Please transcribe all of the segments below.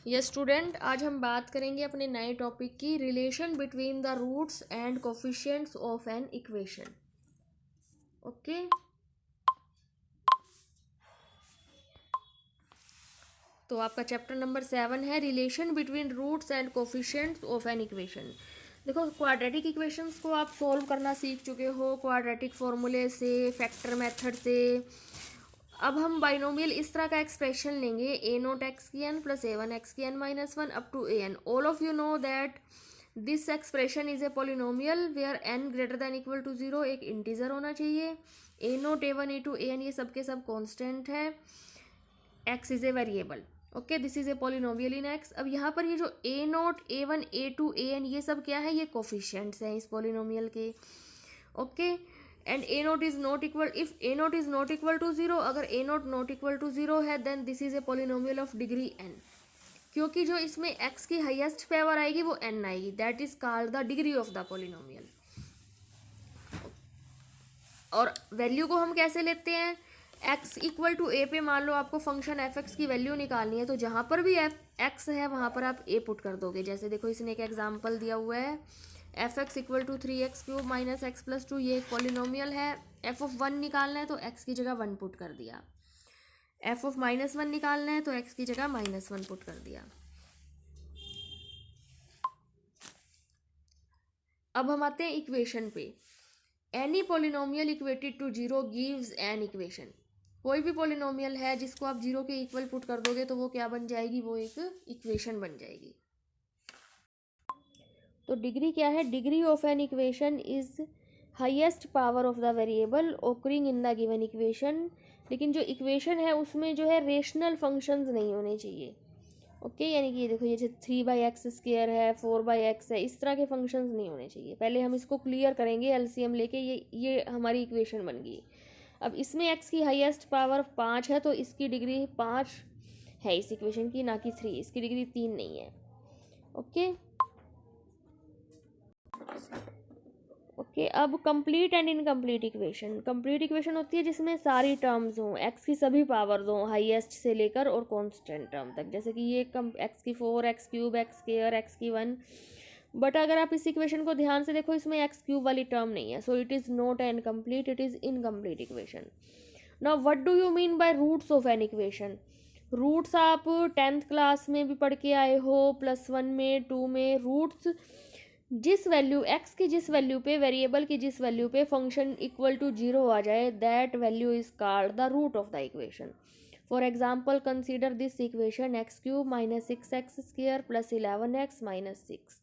Yes student, आज हम बात करेंगे अपने नए टॉपिक की relation between the roots and coefficients of an equation. Okay, तो आपका चैप्टर नंबर 7 है relation between roots and coefficients of an equation. देखो, क्वाड्रेटिक इक्वेशंस को आप सॉल्व करना सीख चुके हो क्वाड्रेटिक फॉर्मूले से, फैक्टर मेथड से। अब हम बाइनोमियल इस तरह का एक्सप्रेशन लेंगे ए नोट एक्स की n plus a one x की n minus one up to a n. All of you know that this expression is a polynomial where n greater than equal to zero. एक integer होना चाहिए। A nought a one a two a n ये सब के सब constant है। X is a variable. Okay, this is a polynomial in x. अब यहाँ पर ये जो a nought a one a two a n ये सब क्या है, ये कोफिशिएंट्स हैं इस पोलिनोमियल के। Okay, and a nought is not equal, if a nought is not equal to zero, अगर a nought not equal to zero है then this is a polynomial of degree n. क्योंकि जो इसमें x की highest power आएगी वो N आएगी, that is called the degree of the polynomial. और वैल्यू को हम कैसे लेते हैं, एक्स इक्वल टू ए पे मान लो आपको फंक्शन एफ एक्स की वैल्यू निकालनी है, तो जहाँ पर भी एफ एक्स है वहाँ पर आप ए पुट कर दोगे। जैसे देखो, इसने एक एग्जाम्पल दिया हुआ है, f x equal to 3x cube minus x plus two. ये एक पॉलिनोमियल है। एफ ऑफ वन निकालना है तो एक्स की जगह वन पुट कर दिया। एफ ऑफ माइनस वन निकालना है तो एक्स की जगह माइनस वन पुट कर दिया। अब हम आते हैं इक्वेशन पे। Any polynomial equated to zero gives an equation. कोई भी पोलिनोमियल है जिसको आप जीरो के इक्वल पुट कर दोगे तो वो क्या बन जाएगी, वो एक इक्वेशन बन जाएगी। तो डिग्री क्या है, degree of an equation is highest power of the variable occurring in the given equation. लेकिन जो इक्वेशन है उसमें जो है रेशनल फंक्शंस नहीं होने चाहिए। ओके, यानी कि ये देखो, ये जो 3/x² है, 4/x है, इस तरह के फंक्शंस नहीं होने चाहिए। पहले हम इसको क्लियर करेंगे एलसीएम लेके। ये हमारी इक्वेशन बन गई। अब इसमें x की हाईएस्ट पावर 5 है तो इसकी डिग्री 5 है इस इक्वेशन की, ना कि 3। इसकी डिग्री 3 नहीं है। ओके ओके, अब complete and incomplete equation. Complete equation होती है जिसमें सारी टर्म्स हों, एक्स की सभी पावर्स हों, हाईएस्ट से लेकर और कांस्टेंट टर्म तक। जैसे कि ये एक्स की 4, x cube, x square, x की 1। बट अगर आप इस इक्वेशन को ध्यान से देखो, इसमें एक्स क्यूब वाली टर्म नहीं है, so it is not an complete, it is incomplete equation. Now what do you mean by roots of an equation. Roots आप 10th क्लास में भी पढ़ के आए हो, +1 में, 2 में। रूट्स जिस वैल्यू एक्स की जिस वैल्यू पे, वेरिएबल की जिस वैल्यू पे फंक्शन इक्वल टू जीरो आ जाए, that value is called the root of the equation. For example, consider this equation x cube minus 6x² plus 11x minus 6।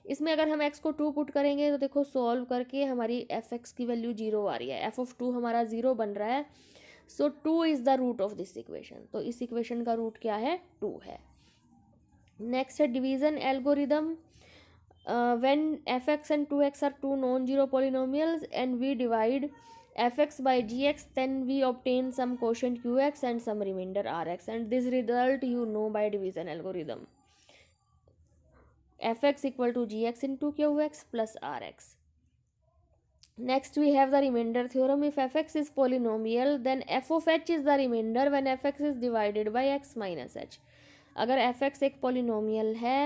इसमें अगर हम x को 2 पुट करेंगे तो देखो, सॉल्व करके हमारी एफ एक्स की वैल्यू 0 आ रही है, एफ ऑफ 2 हमारा 0 बन रहा है। So 2 is the root of this equation. तो इस इक्वेशन का रूट क्या है, 2 है। नेक्स्ट है division algorithm. When f(x) and 2x are two non-zero polynomials and we divide f(x) by gx, then we obtain some quotient qx and some remainder rx, and this result you know by division algorithm. f(x) equal to gx into qx plus rx. Next we have the remainder theorem. If f(x) is polynomial, then f of h is the remainder when f(x) is divided by x minus h. अगर f(x) एक polynomial है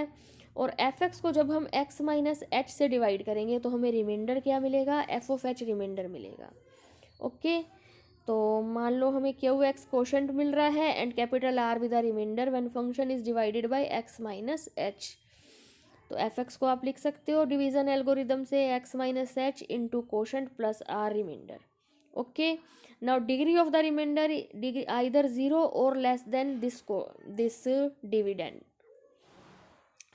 और F x को जब हम x minus H से divide करेंगे तो हमें रिमाइंडर क्या मिलेगा, एफ ऑफ एच रिमाइंडर मिलेगा। ओके, तो मान लो हमें क्यू एक्स कोशेंट मिल रहा है and capital R with the remainder when function is divided by x minus h. तो एफ एक्स को आप लिख सकते हो डिवीजन एल्गोरिदम से x minus h into quotient plus R remainder. Okay, now degree of the remainder either 0 और less than this dividend,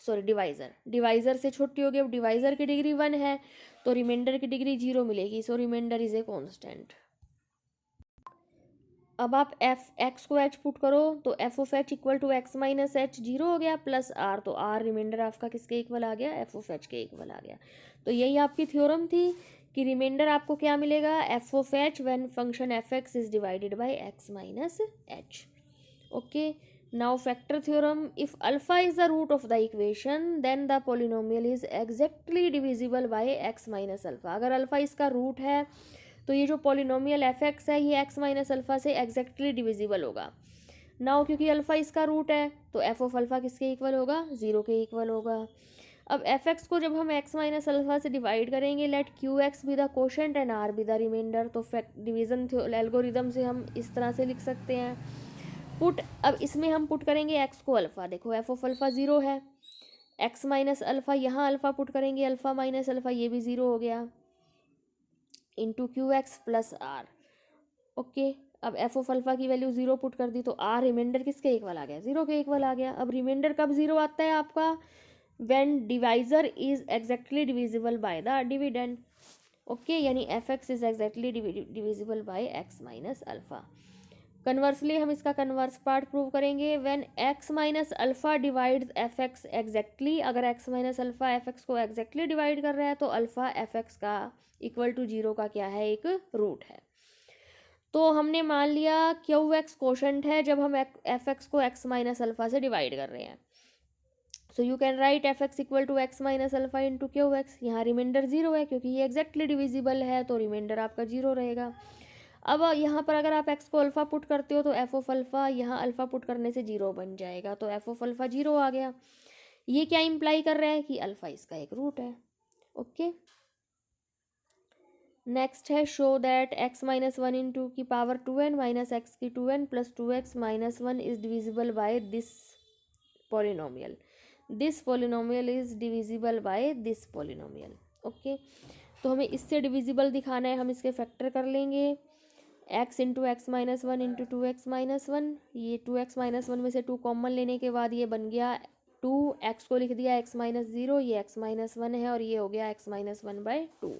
sorry divisor से छोटी होगी। अब डिवाइजर की डिग्री 1 है तो रिमाइंडर की डिग्री 0 मिलेगी, so remainder is a constant. अब आप एफ एक्स को एच पुट करो तो f of h equal to x minus h 0 हो गया, प्लस आर, तो आर रिमाइंडर आपका किसके इक्वल आ गया, एफ ऑफ एच के इक्वल आ गया। तो यही आपकी थ्योरम थी कि रिमाइंडर आपको क्या मिलेगा, F of H when function F x is divided by x minus H. Okay, now factor theorem, if alpha is the root of the equation then the polynomial is exactly divisible by x minus alpha। अगर alpha इसका root है तो ये जो polynomial F x है ये x minus alpha से exactly divisible होगा। नाउ क्योंकि अल्फ़ा इसका रूट है तो एफ ऑफ अल्फ़ा किसके इक्वल होगा, 0 के इक्वल होगा। अब एफ एक्स को जब हम एक्स माइनस अल्फ़ा से डिवाइड करेंगे, let q x be the quotient and R be the remainder, तो फैक्ट डिवीज़न एल्गोरिदम से हम इस तरह से लिख सकते हैं। पुट, अब इसमें हम पुट करेंगे एक्स को अल्फ़ा, देखो एफ ऑफ अल्फ़ा 0 है, एक्स माइनस अल्फ़ा, यहाँ अल्फ़ा पुट करेंगे, अल्फ़ा माइनस अल्फ़ा ये भी 0 हो गया, into q x plus R. Okay, अब एफ ऑफ अल्फ़ा की वैल्यू 0 पुट कर दी तो आर रिमाइंडर किसके इक्वल आ गया, 0 के इक्वल आ गया। अब रिमाइंडर कब 0 आता है आपका, when divisor is exactly divisible by the dividend. Okay, यानी f x is exactly divisible by x minus alpha. Conversely हम इसका कन्वर्स पार्ट प्रूव करेंगे, when x minus alpha divides f x exactly, अगर x minus alpha f x को exactly divide कर रहा है तो अल्फ़ा एफ एक्स का इक्वल टू 0 का क्या है, एक रूट है। तो हमने मान लिया क्यू एक्स कोशेंट है जब हम एफ एक्स को एक्स माइनस अल्फ़ा से डिवाइड कर रहे हैं। So you can write f x equal to x minus alpha into q x. यहाँ रिमाइंडर 0 है क्योंकि ये एग्जैक्टली डिविजिबल है तो रिमाइंडर आपका 0 रहेगा। अब यहाँ पर अगर आप एक्स को अल्फ़ा पुट करते हो तो एफ ऑफ अल्फ़ा, यहाँ अल्फ़ा पुट करने से 0 बन जाएगा, तो एफ ऑफ अल्फ़ा 0 आ गया। ये क्या इम्प्लाई कर रहा है कि अल्फ़ा इसका एक रूट है। ओके, नेक्स्ट है show that x minus 1 into की पावर 2n माइनस एक्स की 2n plus 2x minus 1 is divisible by this polynomial. This polynomial is divisible by this polynomial. Okay, तो हमें इससे डिविजिबल दिखाना है, हम इसके फैक्टर कर लेंगे, x into x minus 1 into 2x minus 1, ये 2x माइनस 1 में से 2 कॉमन लेने के बाद ये बन गया 2, एक्स को लिख दिया x माइनस 0, ये x माइनस 1 है और ये हो गया x माइनस 1/2।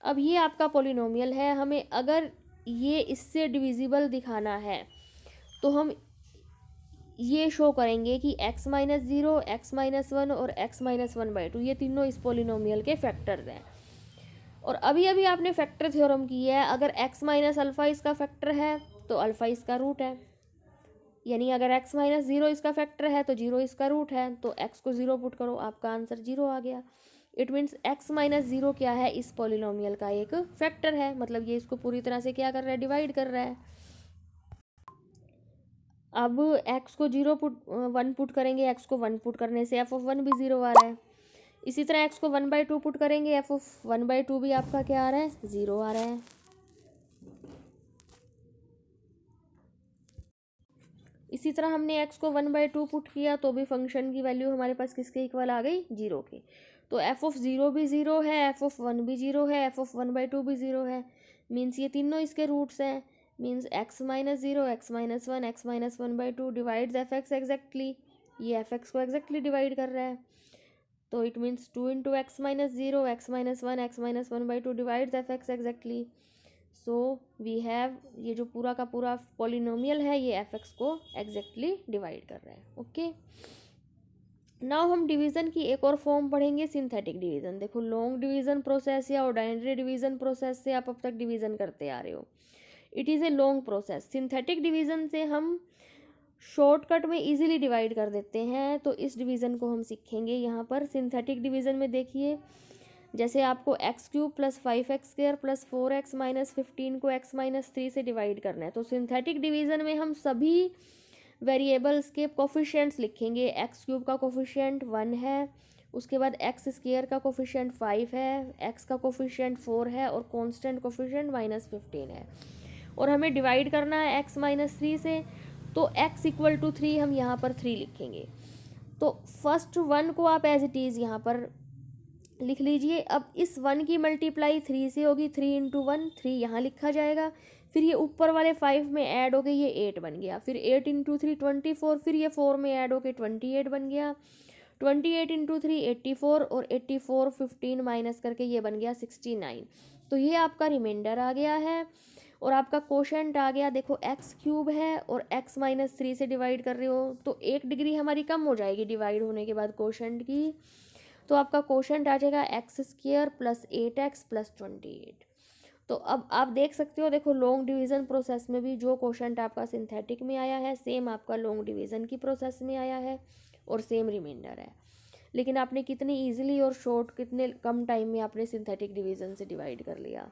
अब ये आपका पोलिनोमियल है, हमें अगर ये इससे डिविजिबल दिखाना है तो हम ये शो करेंगे कि x माइनस 0, x माइनस 1 और x माइनस 1/2 ये तीनों इस पोलिनोमियल के फैक्टर्स हैं। और अभी अभी आपने फैक्टर थ्योरम की है, अगर x माइनस अल्फ़ा इसका फैक्टर है तो अल्फ़ा इसका रूट है, यानी अगर x माइनस 0 इसका फैक्टर है तो 0 इसका रूट है, तो x को 0 पुट करो, आपका आंसर 0 आ गया। इट मीन्स x माइनस 0 क्या है, इस पॉलिनोमियल का एक फैक्टर है, मतलब ये इसको पूरी तरह से क्या कर रहा है, डिवाइड कर रहा है। अब x को 1 पुट करेंगे, x को 1 पुट करने से f ऑफ 1 भी 0 आ रहा है। इसी तरह x को 1/2 पुट करेंगे, f ऑफ 1/2 भी आपका क्या आ रहा है, 0 आ रहा है। इसी तरह हमने x को 1/2 पुट किया तो भी फंक्शन की वैल्यू हमारे पास किसके इक्वल आ गई, 0 के। तो f ऑफ 0 भी 0 है, f ऑफ 1 भी 0 है, f ऑफ 1/2 भी 0 है, मीन्स ये तीनों इसके रूट्स हैं। Means x minus 0, x minus 1, x minus 1/2 divides f x exactly, ये एफ एक्स को एग्जैक्टली डिवाइड कर रहा है। तो it means 2 into x minus 0, x minus 1, x minus 1/2 divides f x exactly. So we have, ये जो पूरा का पूरा पॉलिनोमियल है ये एफ एक्स को एग्जैक्टली डिवाइड कर रहा है। ओके, नाउ हम डिवीज़न की एक और फॉर्म पढ़ेंगे, सिंथेटिक डिवीज़न। देखो, लॉन्ग डिवीज़न प्रोसेस या ऑर्डिनरी डिवीज़न प्रोसेस से आप अब तक डिवीज़न करते आ रहे हो, it is a long process. Synthetic division से हम शॉर्टकट में इजीली डिवाइड कर देते हैं, तो इस डिवीज़न को हम सीखेंगे यहाँ पर। सिंथेटिक डिवीज़न में देखिए, जैसे आपको x cube plus 5x square plus 4x minus 15 को x माइनस 3 से डिवाइड करना है, तो सिंथेटिक डिवीज़न में हम सभी वेरिएबल्स के कोफिशिएंट्स लिखेंगे। एक्स क्यूब का कोफिशिएंट 1 है, उसके बाद एक्स स्क्वायर का कोफिशिएंट 5 है, एक्स का कोफिशिएंट 4 है और कांस्टेंट कोफिशिएंट -15 है। और हमें डिवाइड करना है x माइनस 3 से, तो x इक्वल टू 3 हम यहाँ पर 3 लिखेंगे। तो फर्स्ट 1 को आप एज इट इज़ यहाँ पर लिख लीजिए। अब इस 1 की मल्टीप्लाई 3 से होगी, 3 इंटू 1, 3 यहाँ लिखा जाएगा, फिर ये ऊपर वाले 5 में ऐड हो गए, ये 8 बन गया, फिर 8 इंटू 3 24, फिर ये 4 में ऐड हो के 28 बन गया, 28 इंटू 3 84 और 84 15 माइनस करके ये बन गया 69। तो ये आपका रिमाइंडर आ गया है और आपका कोशेंट आ गया। देखो एक्स क्यूब है और x माइनस 3 से डिवाइड कर रहे हो तो 1 डिग्री हमारी कम हो जाएगी डिवाइड होने के बाद कोशेंट की, तो आपका कोशेंट आ जाएगा x square plus 8x plus 28। तो अब आप देख सकते हो, देखो लॉन्ग डिवीज़न प्रोसेस में भी जो कोशेंट आपका सिंथेटिक में आया है सेम आपका लॉन्ग डिवीज़न की प्रोसेस में आया है और सेम रिमाइंडर है। लेकिन आपने कितनी ईजिली और शॉर्ट, कितने कम टाइम में आपने सिंथेटिक डिवीज़न से डिवाइड कर लिया।